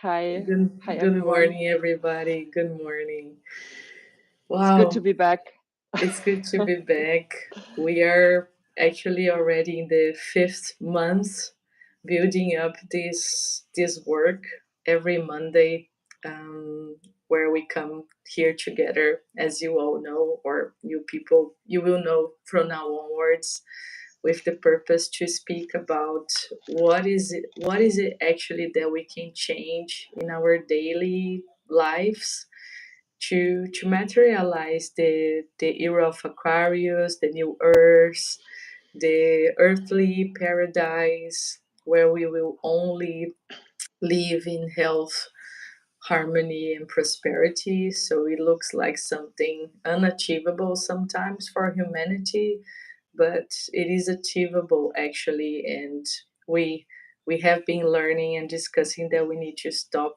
Hi. Hi, Good everyone. morning, everybody. Good morning. It's good to Wow, be back. it's good to be back. We are actually already in the fifth month building up this work every Monday, where we come here together, as you all know, or you people you will know from now onwards, with the purpose to speak about what is it actually that we can change in our daily lives to materialize the era of Aquarius, the new earth, the earthly paradise where we will only live in health, harmony, and prosperity. So it looks like something unachievable sometimes for humanity, but it is achievable actually. And we we have been learning and discussing that we need to stop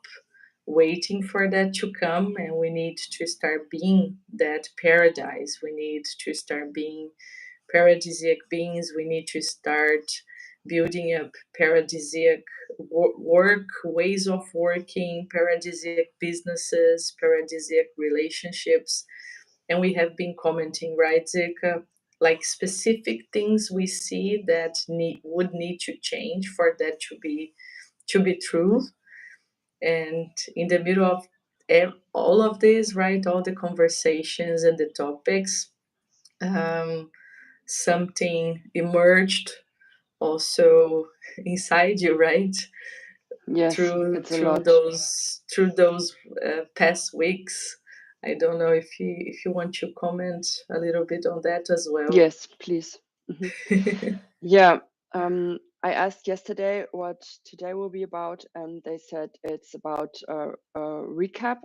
waiting for that to come, and we need to start being that paradise. We need to start being paradisiac beings. We need to start building up paradisiac work, ways of working, paradisiac businesses, paradisiac relationships. And we have been commenting, right, Zika, like specific things we see that would need to change for that to be true. And in the middle of all of this, right, all the conversations and the topics, um, something emerged also inside you, right? Yes, through it's a through lot. those through those past weeks. I don't know if you want to comment a little bit on that as well. Yes, please. Mhm. Yeah. I asked yesterday what today will be about, and they said it's about a recap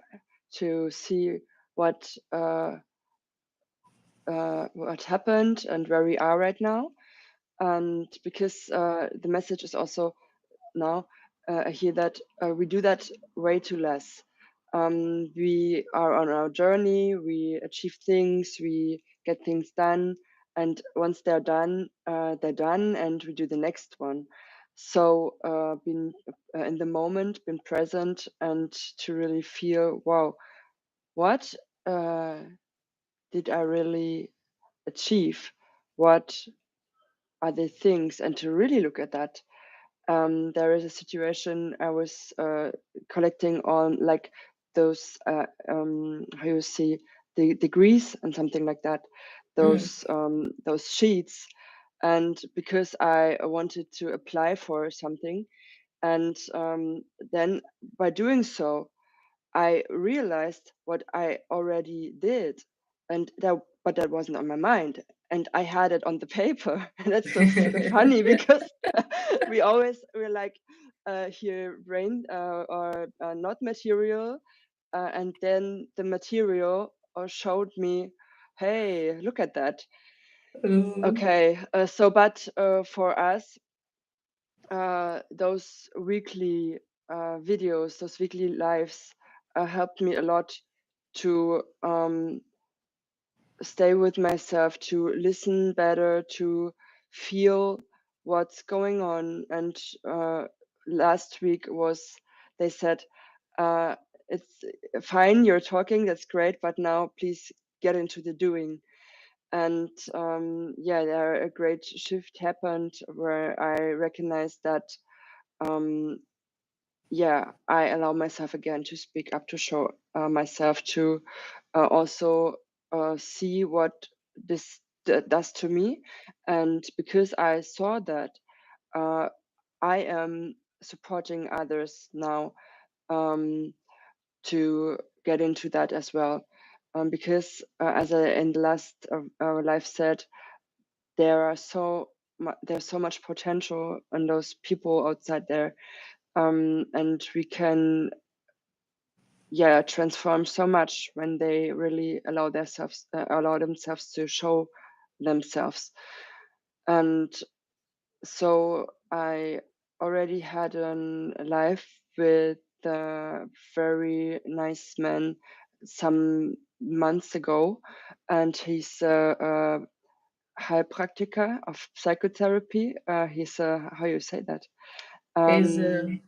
to see what uh, what happened and where we are right now. And because the message is also now I hear that we do that way too less. We are on our journey, we achieve things, we get things done, and once they're done, and we do the next one. So being in the moment, being present, and to really feel, wow, what did I really achieve? What are the things? And to really look at that. There is a situation I was collecting on, like those how you see the degrees and something like that, Mm. those sheets, and because I wanted to apply for something, and then by doing so I realized what I already did, and but that wasn't on my mind, and I had it on the paper. And that's so funny because we're like here brain or not material, and then the material showed me, hey, look at that. Mm. Okay, so but for us, those weekly videos, those weekly lives helped me a lot to stay with myself, to listen better, to feel what's going on. And last week was, they said, it's fine, you're talking, that's great, but now please get into the doing. And yeah, there a great shift happened where I recognized that yeah, I allow myself again to speak up, to show myself, to also see what this does to me. And because I saw that, uh, I am supporting others now to get into that as well. Because as I in the last life said, there are there's so much potential in those people outside there, and we can transform so much when they really allow themselves to show themselves. And so I already had a life with a very nice man some months ago, and he's a Heilpraktiker of psychotherapy. He's a, how you say that? Is Um,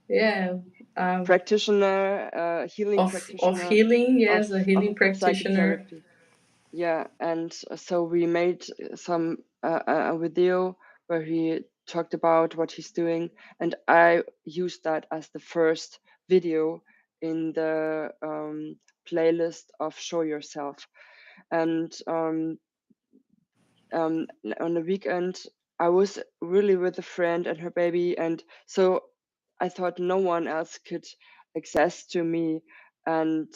Yeah. Um, practitioner, healing of practitioner healing, of yes, a healing practitioner. psychotherapy. Yeah, and so we made some a video where he talked about what he's doing, and I used that as the first video in the playlist of Show Yourself. And um, on the weekend, I was really with a friend and her baby, and so I thought no one else could access to me, and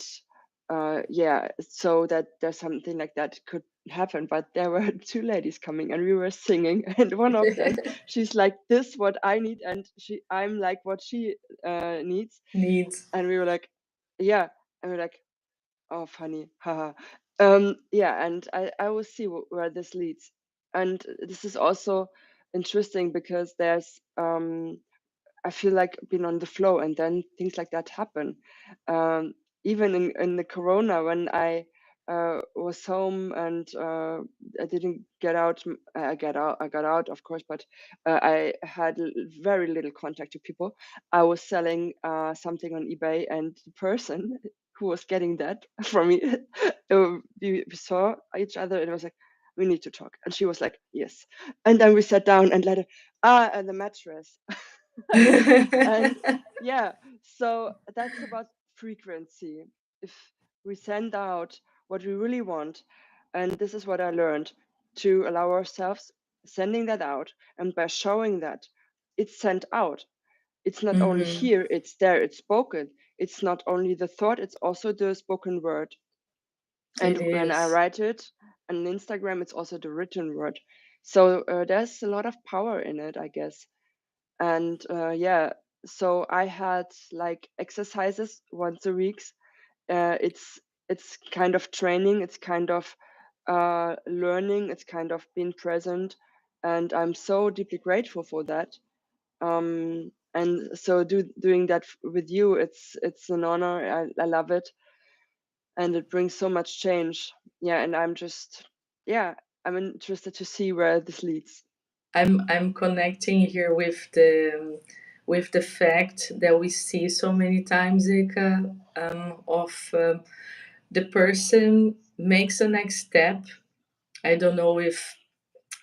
yeah, so that there's something like that could happen. But there were two ladies coming, and we were singing, and one of them, she's like, "This what I need," and I'm like, "What she needs," Needs. and we were like, "Yeah," and we're like, oh, funny. Haha. Yeah, and I will see where this leads. And this is also interesting because there's I feel like being on the flow, and then things like that happen. Even in the corona, when I was home and I didn't get out, I got out, of course, but I had very little contact to people. I was selling something on eBay, and the person who was getting that from me, we saw each other, and it was like, we need to talk. And she was like, yes. And then we sat down and let her, and the mattress. And yeah, so that's about frequency. If we send out what we really want, and this is what I learned, to allow ourselves sending that out, and by showing that it's sent out, it's not only Hmm. here, it's there, it's spoken. It's not only the thought, it's also the spoken word. And It when I is. write it on Instagram, it's also the written word. So there's a lot of power in it, I guess. And yeah, so I had like exercises once a week. It's kind of training, it's kind of learning, it's kind of being present, and I'm so deeply grateful for that. And so doing that with you, it's an honor. I love it, and it brings so much change. Yeah, and I'm just, yeah, I'm interested to see where this leads. I'm connecting here with the fact that we see so many times, Eka, of the person makes a next step. I don't know if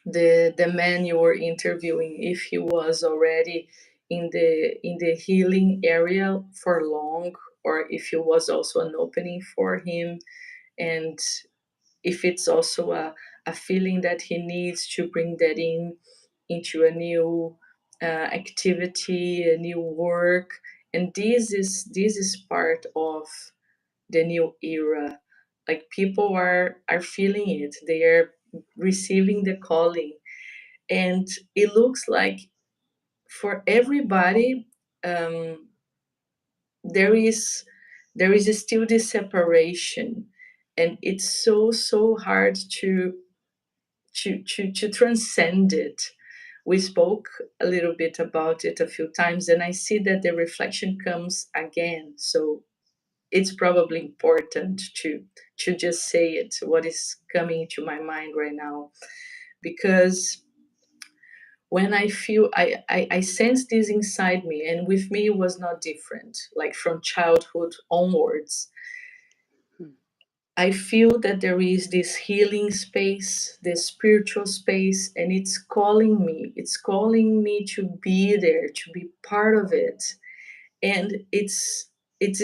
the man you were interviewing, if he was already in the healing area for long, or if it was also an opening for him, and if it's also a feeling that he needs to bring that in into a new activity, a new work. And this is part of the new era. Like people are feeling it, they are receiving the calling, and it looks like for everybody, um, there is there is still this separation, and it's so hard to transcend it. We spoke a little bit about it a few times, and I see that the reflection comes again. So it's probably important to just say it, what is coming to my mind right now, because when I feel I sense this inside me, and with me it was not different, like from childhood onwards. Hmm. I feel that there is this healing space, this spiritual space, and it's calling me. It's calling me to be there, to be part of it. And it's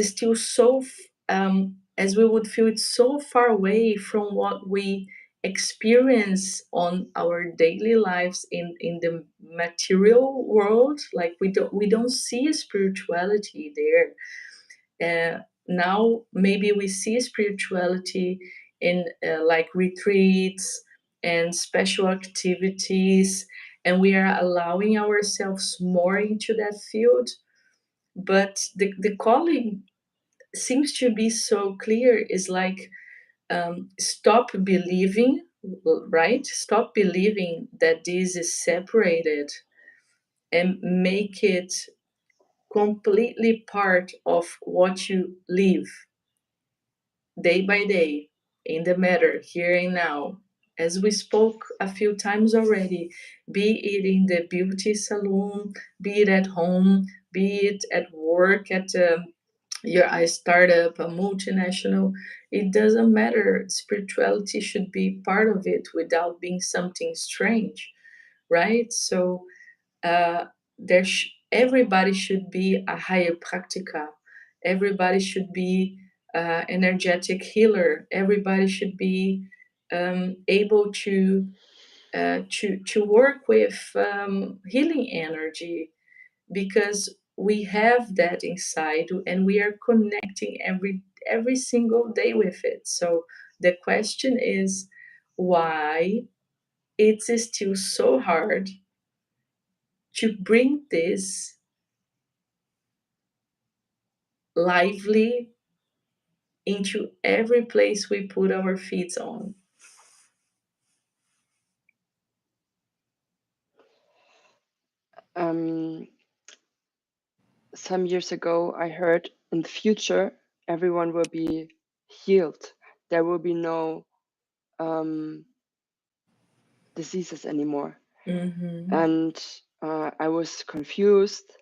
still so, as we would feel, it's so far away from what we experience on our daily lives in the material world. Like we don't see spirituality there. Now maybe we see spirituality in like retreats and special activities, and we are allowing ourselves more into that field. But the calling seems to be so clear, is like, stop believing, right, stop believing that this is separated, and make it completely part of what you live day by day, in the matter, here and now. As we spoke a few times already, be it in the beauty salon, be it at home, be it at work, at your I startup, a multinational, it doesn't matter. Spirituality should be part of it without being something strange, right? So uh, everybody should be a higher practica. Everybody should be energetic healer. Everybody should be able to work with healing energy, because we have that inside and we are connecting every single day with it. So the question is, why it's still so hard to bring this lively into every place we put our feet on. Some years ago, I heard in the future, everyone will be healed. There will be no diseases anymore. And I was confused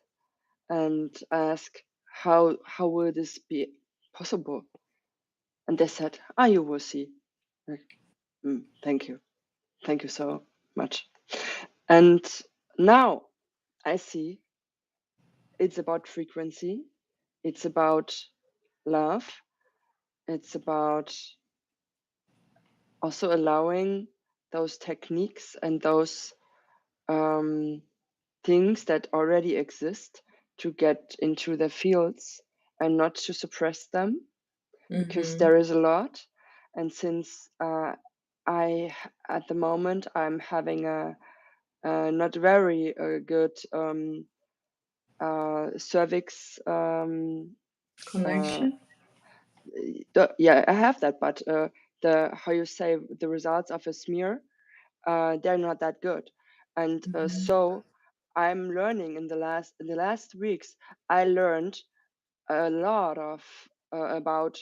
and asked, how will this be possible? And they said, you will see. Like, thank you so much. And now I see it's about frequency, it's about love, it's about also allowing those techniques and those things that already exist to get into the fields and not to suppress them, because there is a lot. And since at the moment I'm having a not very good cervix uh, Connection. yeah, I have that, but the how you say, the results of a smear, they're not that good. And so I'm learning in the last weeks. I learned a lot of about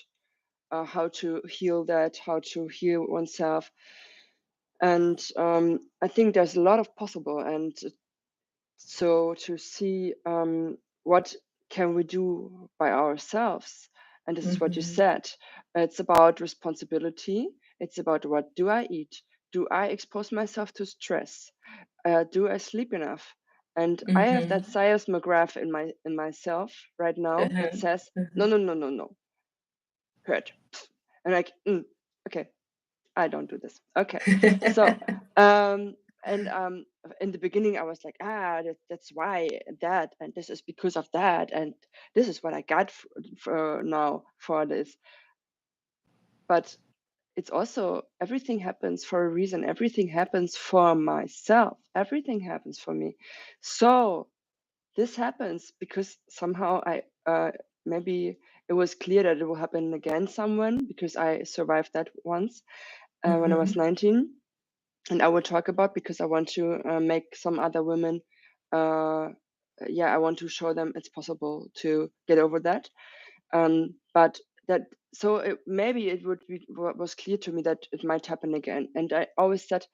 how to heal that, how to heal oneself, and I think there's a lot of possible. And so to see what can we do by ourselves, and this is what you said. It's about responsibility. It's about, what do I eat? Do I expose myself to stress? Do I sleep enough? And I have that seismograph in myself right now that says no, no, no, no, no, hurt. And like, okay, I don't do this. Okay. So and in the beginning I was like, that's why that, and this is because of that, and this is what I got for now for this. But it's also, everything happens for a reason. Everything happens for myself. Everything happens for me. So this happens because somehow I maybe it was clear that it will happen again someone, because I survived that once when I was 19. And I will talk about, because I want to make some other women I want to show them it's possible to get over that. But that, so maybe it would be what was clear to me, that it might happen again. And I always said,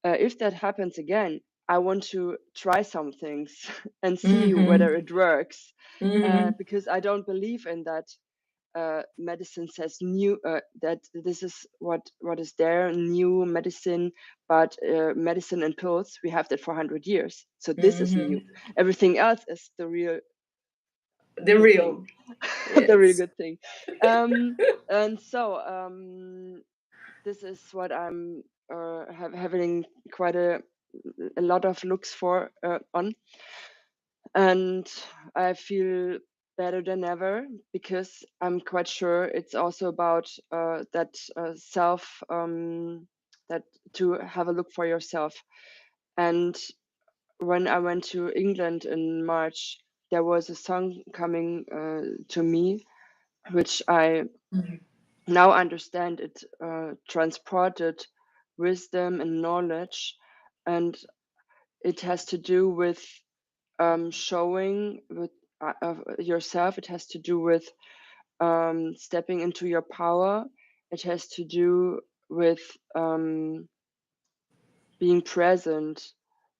if that happens again, I want to try some things and see whether it works, because I don't believe in that medicine says new, that this is what is there, new medicine. But medicine and pills, we have that for 100 years, so this is new. Everything else is the real The good thing. real. The real Yes. good thing. And so this is what I'm having quite a lot of looks for on. And I feel better than ever, because I'm quite sure it's also about that self, that to have a look for yourself. And when I went to England in March, there was a song coming to me, which I now understand. It transported wisdom and knowledge, and it has to do with showing with yourself. It has to do with stepping into your power. It has to do with being present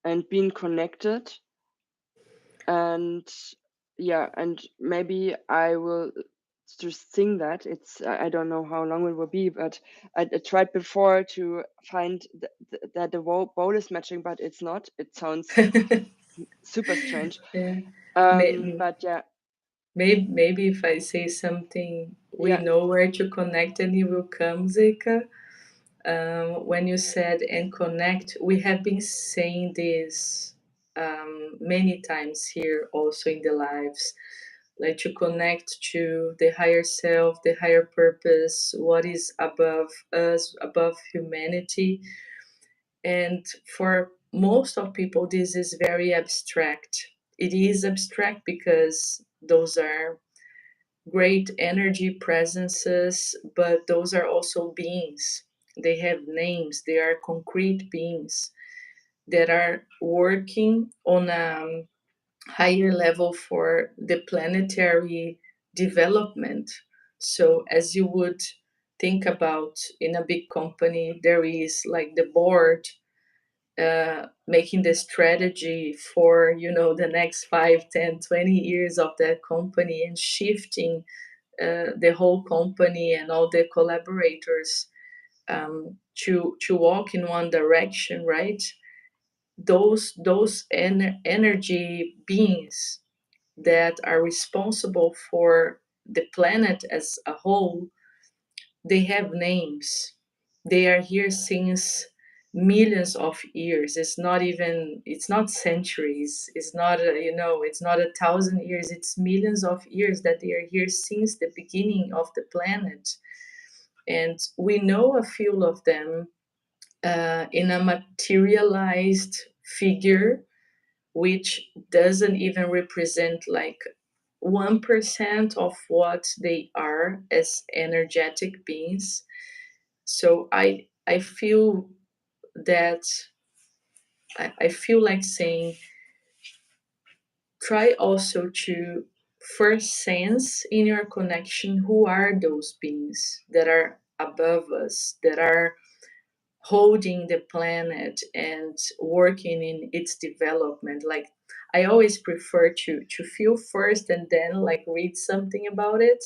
and being connected. And yeah, and maybe I will just sing that. I don't know how long it will be, but I tried before to find that the bowl is matching, but it's not. It sounds super strange. Yeah. May- But yeah, maybe if I say something, we yeah, know where to connect and it will come, Zika. When you said and connect, we have been saying this many times here also in the lives, like to connect to the higher self, the higher purpose, what is above us, above humanity. And for most of people, this is very abstract. It is abstract because those are great energy presences, but those are also beings. They have names, they are concrete beings that are working on a higher level for the planetary development. So, as you would think about in a big company, there is like the board making the strategy for the next 5, 10, 20 years of that company and shifting the whole company and all the collaborators to walk in one direction, right? Those energy beings that are responsible for the planet as a whole, they have names. They are here since millions of years. It's not centuries. It's not it's not 1,000 years. It's millions of years that they are here since the beginning of the planet. And we know a few of them in a materialized figure, which doesn't even represent like 1% of what they are as energetic beings. So I feel that I feel like saying, try also to first sense in your connection who are those beings that are above us, that are holding the planet and working in its development. Like, I always prefer to feel first and then like read something about it,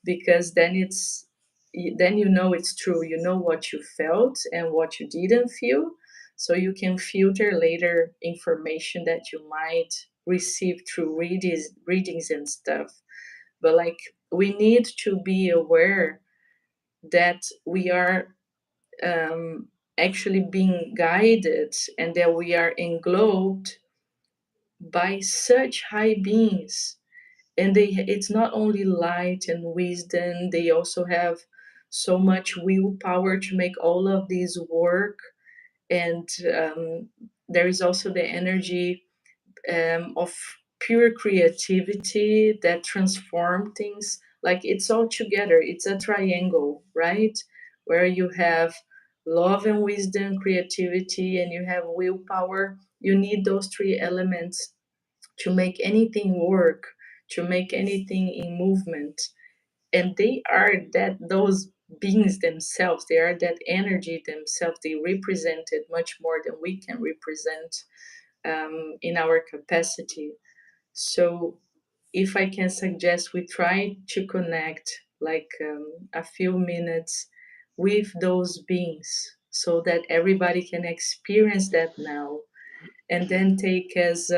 because then you know it's true. You know what you felt and what you didn't feel, so you can filter later information that you might receive through readings and stuff. But like, we need to be aware that we are um, actually being guided and that we are englobed by such high beings. And it's not only light and wisdom, they also have so much willpower to make all of this work. And there is also the energy of pure creativity that transform things. Like, it's all together, it's a triangle, right? Where you have love and wisdom, creativity, and you have willpower. You need those three elements to make anything work, to make anything in movement. And they are those beings themselves, they are that energy themselves. They represent it much more than we can represent in our capacity. So, if I can suggest, we try to connect like a few minutes with those beings so that everybody can experience that now, and then take as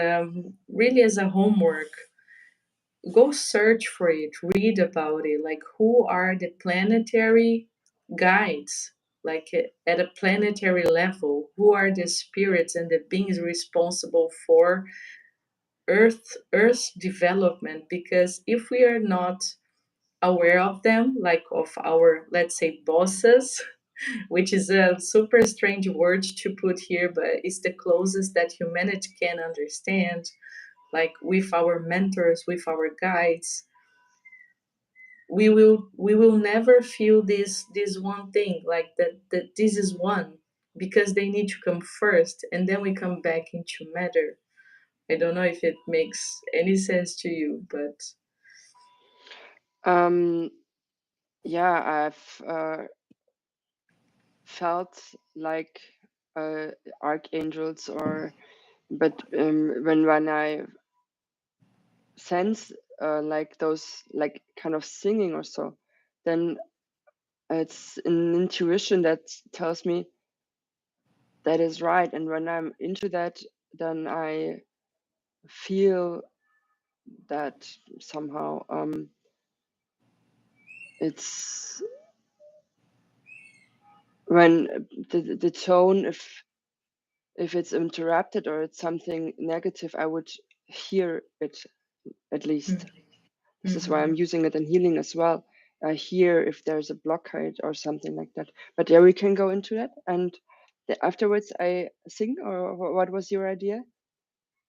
really as a homework. Go search for it, read about it. Like, who are the planetary guides? Like, at a planetary level, who are the spirits and the beings responsible for Earth's development? Because if we are not aware of them, like of our, let's say, bosses, which is a super strange word to put here, but it's the closest that humanity can understand, like with our mentors, with our guides, we will never feel this one thing, like that this is one, because they need to come first and then we come back into matter. I don't know if it makes any sense to you, but um, yeah, I've felt like uh, archangels, or but when I sense like those, like kind of singing or so, then it's an intuition that tells me that is right. And when I'm into that, then I feel that somehow. It's when the tone, if it's interrupted or it's something negative, I would hear it at least. This is why I'm using it in healing as well. I hear if there's a blockade or something like that. But yeah, we can go into that. And afterwards, I sing, or what was your idea?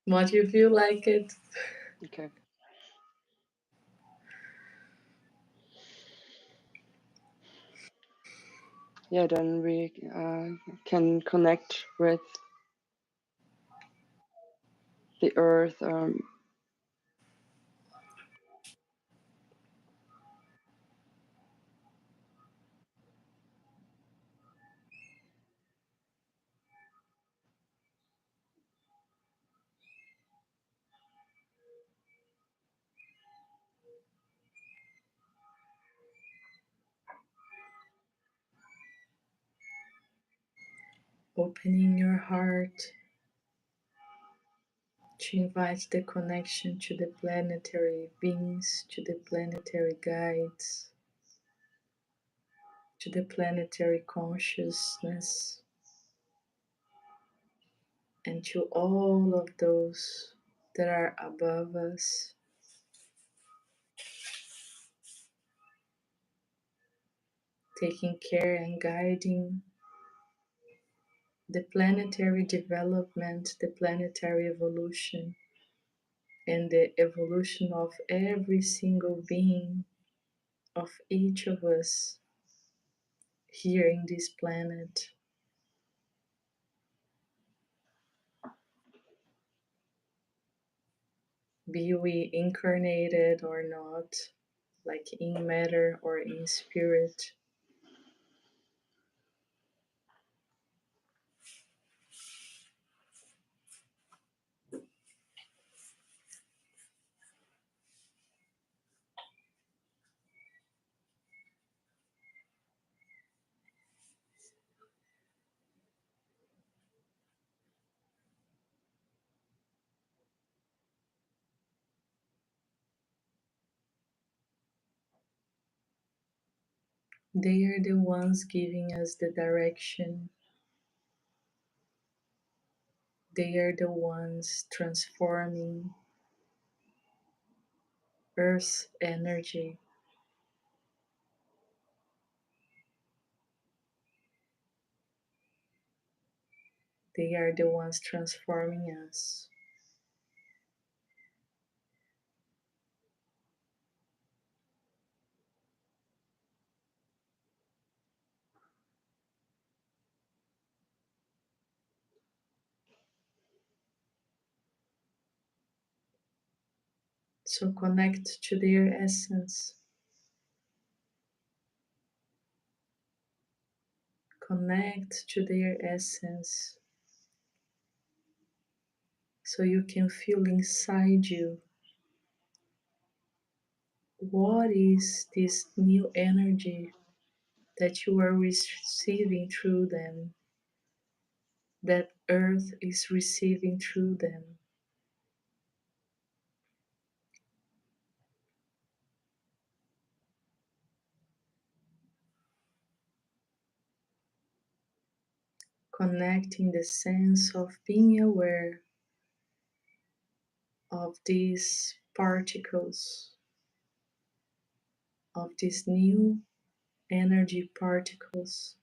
What you feel like it. Okay. Yeah, then we can connect with the earth. Opening your heart to invite the connection to the planetary beings, to the planetary guides, to the planetary consciousness, and to all of those that are above us, taking care and guiding the planetary development, the planetary evolution, and the evolution of every single being, of each of us here in this planet. Be we incarnated or not, like in matter or in spirit. They are the ones giving us the direction. They are the ones transforming Earth's energy. They are the ones transforming us. So connect to their essence. Connect to their essence so you can feel inside you what is this new energy that you are receiving through them, that Earth is receiving through them. Connecting the sense of being aware of these particles, of these new energy particles,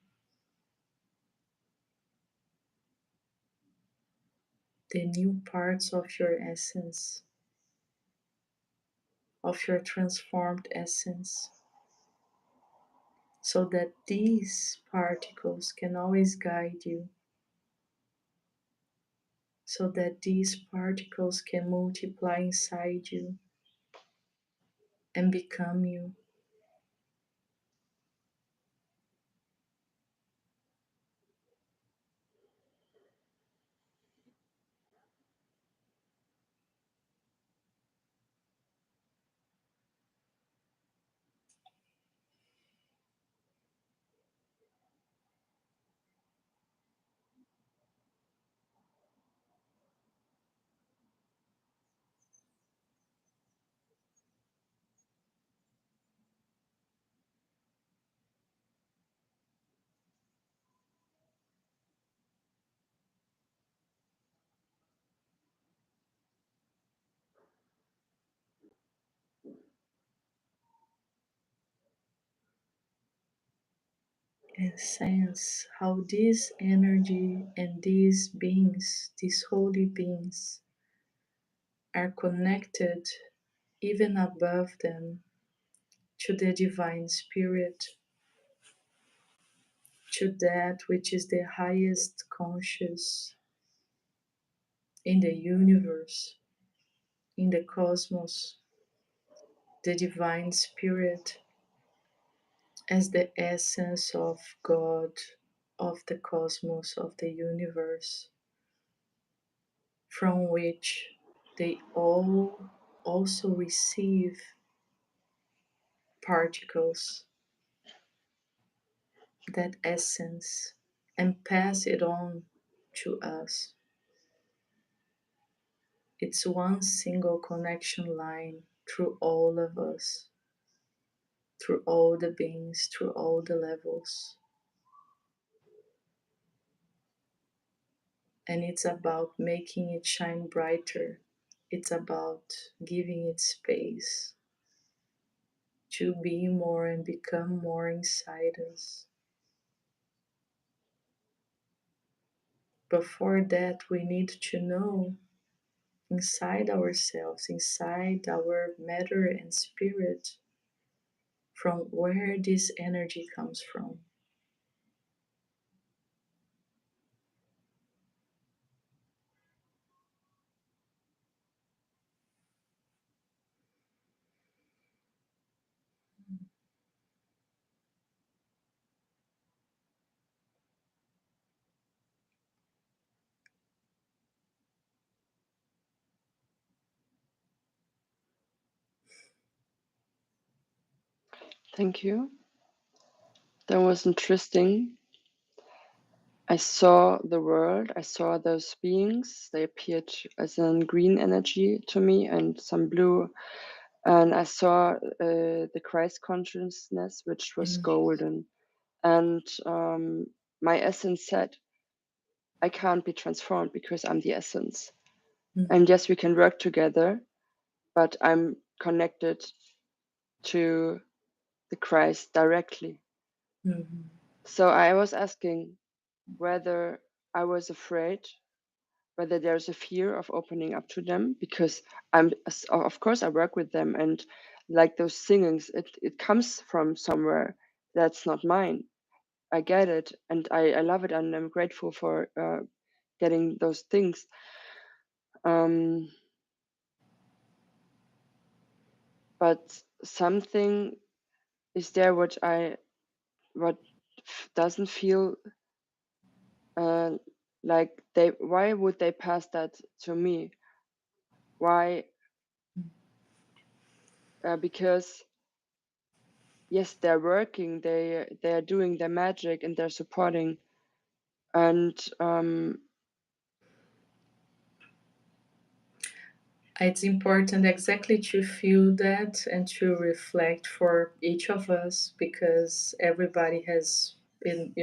the new parts of your essence, of your transformed essence, so that these particles can always guide you, so that these particles can multiply inside you and become you. and sense how this energy and these beings, these holy beings, are connected even above them to the divine spirit, to that which is the highest conscious in the universe, in the cosmos, the divine spirit as the essence of God, of the cosmos, of the universe, from which they all also receive particles, that essence, and pass it on to us. It's one single connection line through all of us, through all the beings, through all the levels. And it's about making it shine brighter. It's about giving it space to be more and become more inside us. But for that, we need to know inside ourselves, inside our matter and spirit, from where this energy comes from. Thank you. That was interesting. I saw the world, I saw those beings. They appeared as in green energy to me and some blue. And I saw the Christ consciousness, which was Mm, golden. And my essence said, I can't be transformed because I'm the essence. mm, And yes, we can work together, but I'm connected to the Christ directly. mm, So I was asking whether I was afraid, whether there's a fear of opening up to them, because I'm, of course, I work with them, and like those singings, it comes from somewhere that's not mine. I get it, and I love it, and I'm grateful for getting those things. Um, but something is there what doesn't feel uh, like they. Why would they pass that to me? Why? Because yes, they're working, they are doing their magic, and they're supporting, and It's important exactly to feel that and to reflect for each of us, because everybody has been,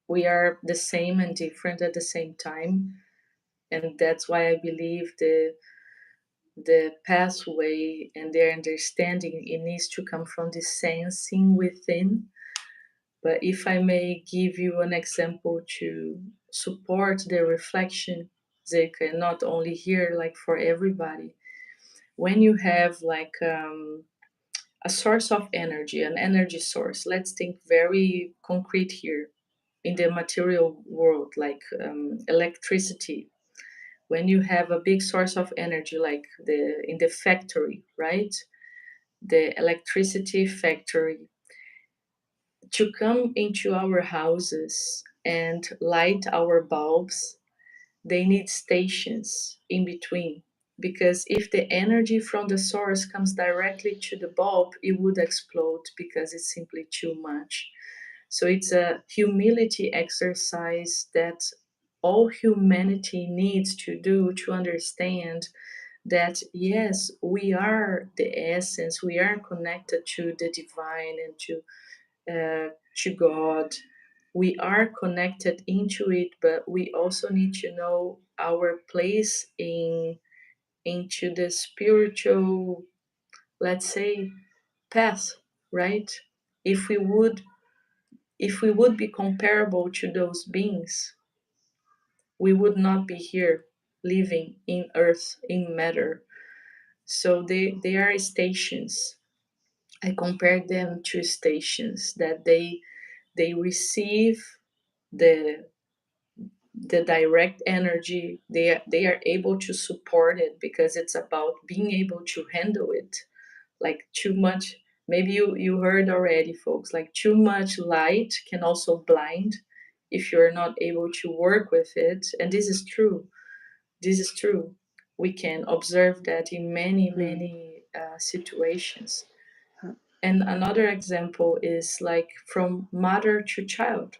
we are the same and different at the same time. And that's why I believe the pathway and their understanding, it needs to come from the sensing within. But if I may give you an example to support the reflection, they can not only here, like for everybody, when you have like a source of energy, an energy source, let's think very concrete here in the material world, like electricity. When you have a big source of energy, like the in the factory, right? The electricity factory, to come into our houses and light our bulbs, they need stations in between. Because if the energy from the source comes directly to the bulb, it would explode because it's simply too much. So it's a humility exercise that all humanity needs to do, to understand that yes, we are the essence, we are connected to the divine and to God. We are connected into it, but we also need to know our place in into the spiritual, let's say, path, right? if we would be comparable to those beings, we would not be here living in earth, in matter. So they are stations. I compare them to stations that they receive the the direct energy. They are able to support it because it's about being able to handle it. Like too much, maybe you heard already, folks, like too much light can also blind if you're not able to work with it. And this is true. This is true. We can observe that in many Hmm. many situations. And another example is like from mother to child.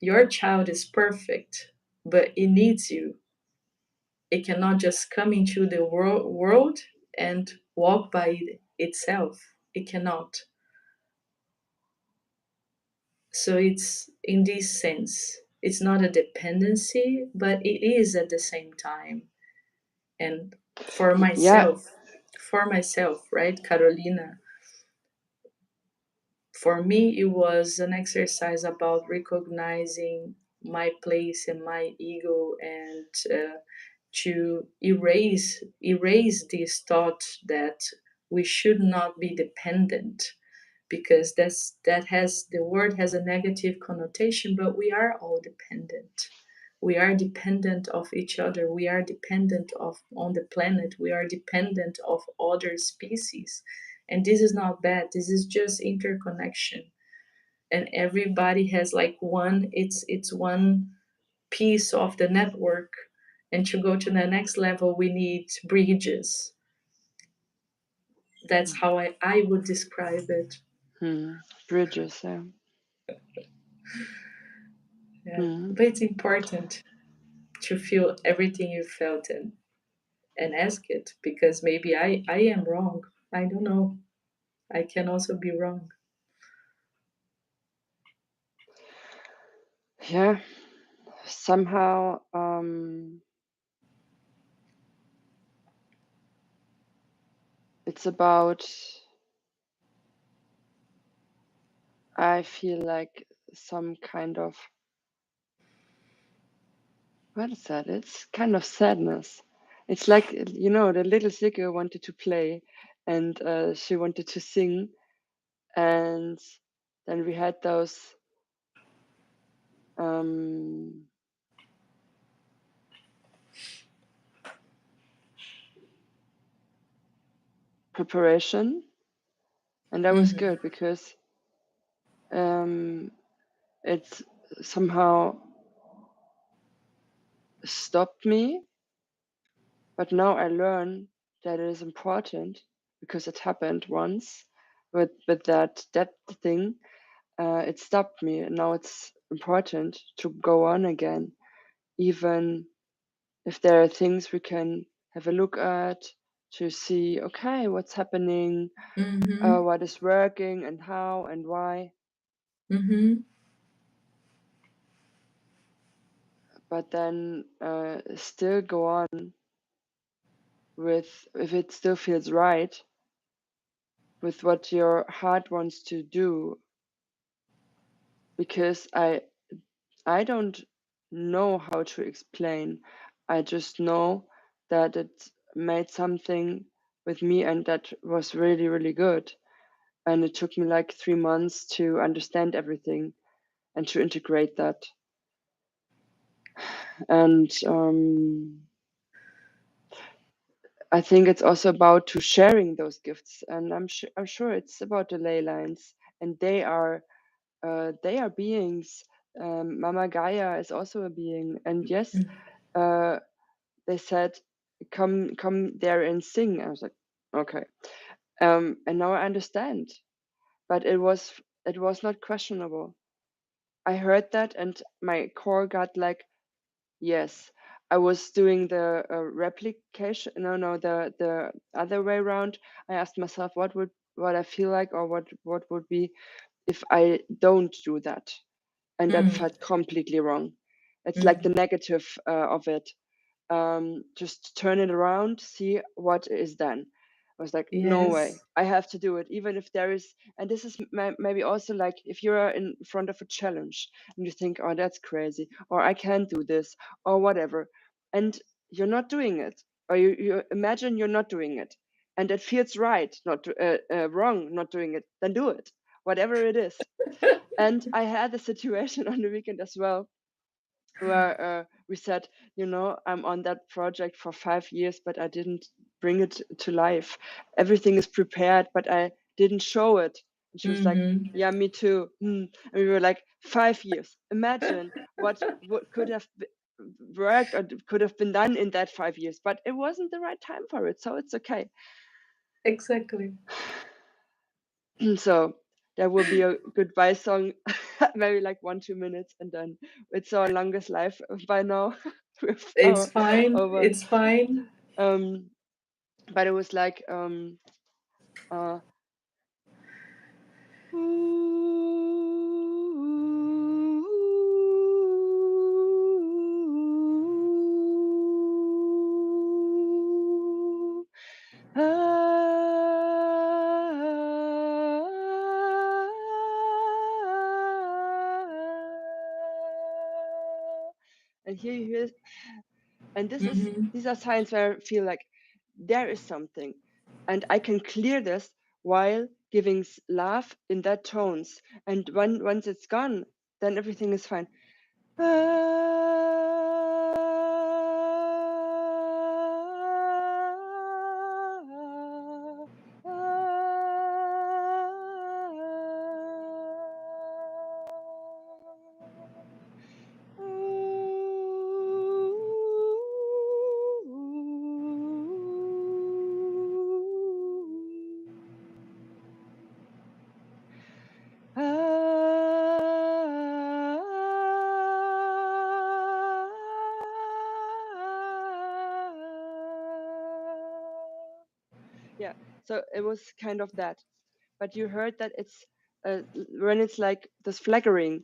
Your child is perfect, but it needs you. It cannot just come into the world and walk by itself. It cannot. So it's in this sense, it's not a dependency, but it is at the same time. And for Yeah. myself, right, Carolina, for me, it was an exercise about recognizing my place and my ego, and to erase this thought that we should not be dependent, because that has the word has a negative connotation, but we are all dependent. We are dependent of each other. We are dependent of on the planet. We are dependent of other species. And this is not bad. This is just interconnection. And everybody has like it's one piece of the network. And to go to the next level, we need bridges. That's how I would describe it. Hmm. Bridges. Yeah. Yeah. Hmm. But it's important to feel everything you felt, and ask it, because maybe I am wrong. I don't know. I can also be wrong. Yeah. Somehow, it's about, I feel like some kind of, what is that? It's kind of sadness. It's like, the little Sigge wanted to play, and she wanted to sing. And then we had those um, preparation. And that was Mm-hmm. good because it somehow stopped me. But now I learn that it is important because it happened once with that thing. It stopped me, and now it's important to go on again, even if there are things we can have a look at to see, okay, what's happening, Mm-hmm. what is working, and how and why. Mm-hmm. But then still go on with, if it still feels right, with what your heart wants to do. Because I don't know how to explain. I just know that it made something with me, and that was really, really good. And it took me like 3 months to understand everything and to integrate that. And I think it's also about to sharing those gifts. And I'm sure it's about the ley lines, and they are beings. Mama Gaia is also a being, and yes, uh, they said, come there and sing. I was like, okay. And now I understand, but it was not questionable. I heard that, and my core got like, yes. I was doing the replication, no, the other way around. I asked myself what I feel like, or what would be if I don't do that, and that Mm-hmm. felt completely wrong. It's like the Mm-hmm. negative of it. Just turn it around, see what is done. I was like, no way, Yes. I have to do it, even if there is. And this is maybe also like if you're in front of a challenge and you think, oh, that's crazy, or I can't do this, or whatever, and you're not doing it, or you imagine you're not doing it, and it feels right, not wrong, not doing it, then do it, whatever it is. And I had a situation on the weekend as well where we said, I'm on that project for 5 years, but I didn't bring it to life. Everything is prepared, but I didn't show it. And she was like, Mm-hmm. yeah, me too. And we were like, 5 years. Imagine what could have worked or could have been done in that 5 years, but it wasn't the right time for it. So it's okay. Exactly. So there will be a goodbye song, maybe like 1-2 minutes, and then it's our longest life by now with It's fine. our one. It's fine. But it was like uh and here you hear, and Mm-hmm. these are signs where I feel like there is something, and I can clear this while giving love in that tones, and once it's gone, then everything is fine. Yeah, so it was kind of that. But you heard that it's when it's like this flaggering,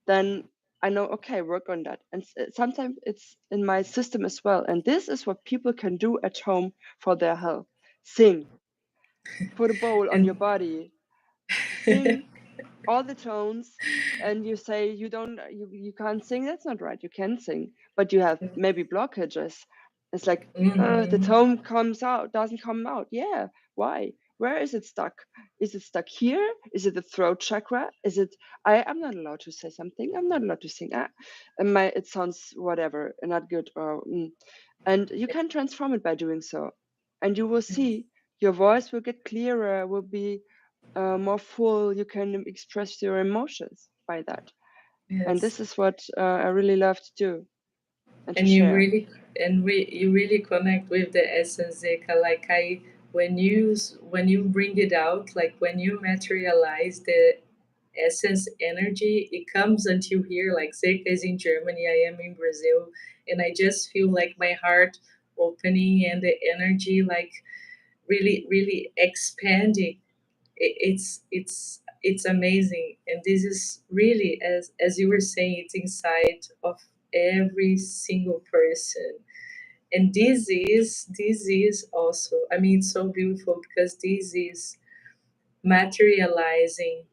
then I know, okay, work on that. And sometimes it's in my system as well. And this is what people can do at home for their health. Sing, put a bowl on your And body, sing all the tones, and you say you can't sing. That's not right. You can sing, but you have maybe blockages. It's like the mm-hmm. tone doesn't come out. Yeah, why? Where is it stuck? Is it stuck here? Is it the throat chakra? Is it? I'm not allowed to say something. I'm not allowed to sing. And it sounds whatever, not good, and you can transform it by doing so, and you will see your voice will get clearer, will be more full. You can express your emotions by that, and Yes. this is what I really love to do and to And you share. really you really connect with the essence, Zeka. Like I when you bring it out, like when you materialize the essence energy, it comes until here. Like Zeka is in Germany, I am in Brazil, and I just feel like my heart opening and the energy like really expanding. It's amazing, and this is really, as you were saying, it's inside of every single person. And this is also, I mean, it's so beautiful because this is materializing,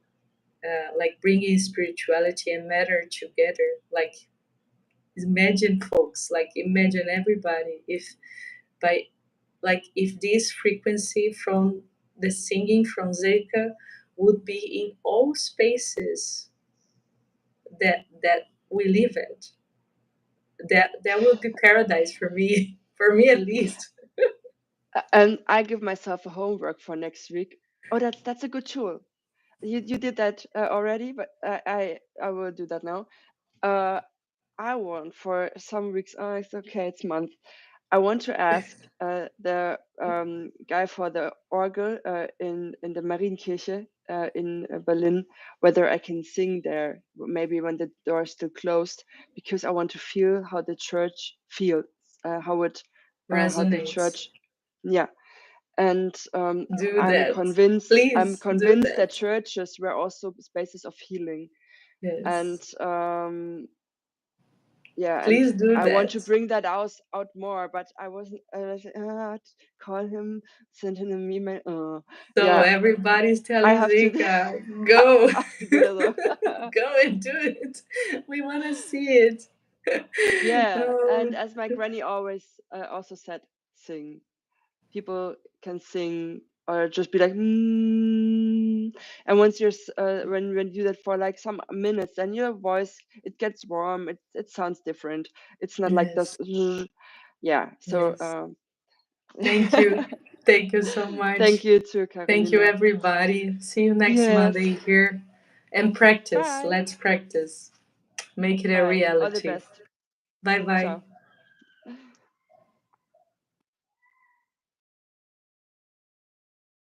like bringing spirituality and matter together. Like imagine folks, like imagine everybody, if by like if this frequency from the singing from Zeka would be in all spaces that we live at, that would be paradise for me, for me at least. And I give myself a homework for next week. Oh, that's a good tool. You did that already, but I will do that now. uh I want for some weeks. Oh, it's okay, it's month. I want to ask the guy for the orgel in the Marienkirche in Berlin whether I can sing there, maybe when the door is still closed, because I want to feel how the church feels, how the Resonates. church, yeah. And Do that. I'm Please do convinced that that. churches were also spaces of healing, and Yes. yeah, and Please do I want to that. bring that out more, but I wasn't call him, send him an email. So Yeah, everybody's I telling have to Zika, go, I have to do that though. go and do it. We want to see it. Yeah, and Oh, as my granny always also said, sing. People can sing or just be like, and once when you do that for like some minutes, then your voice, it gets warm. It sounds different. It's not like this. yes, Yeah. So yes. Thank you. Thank you so thank much. you to Thank you, Carolina. everybody. See you next Yes. Monday here. And practice. Bye. Let's practice. Make it a Bye. All the reality. best. Bye bye. Ciao.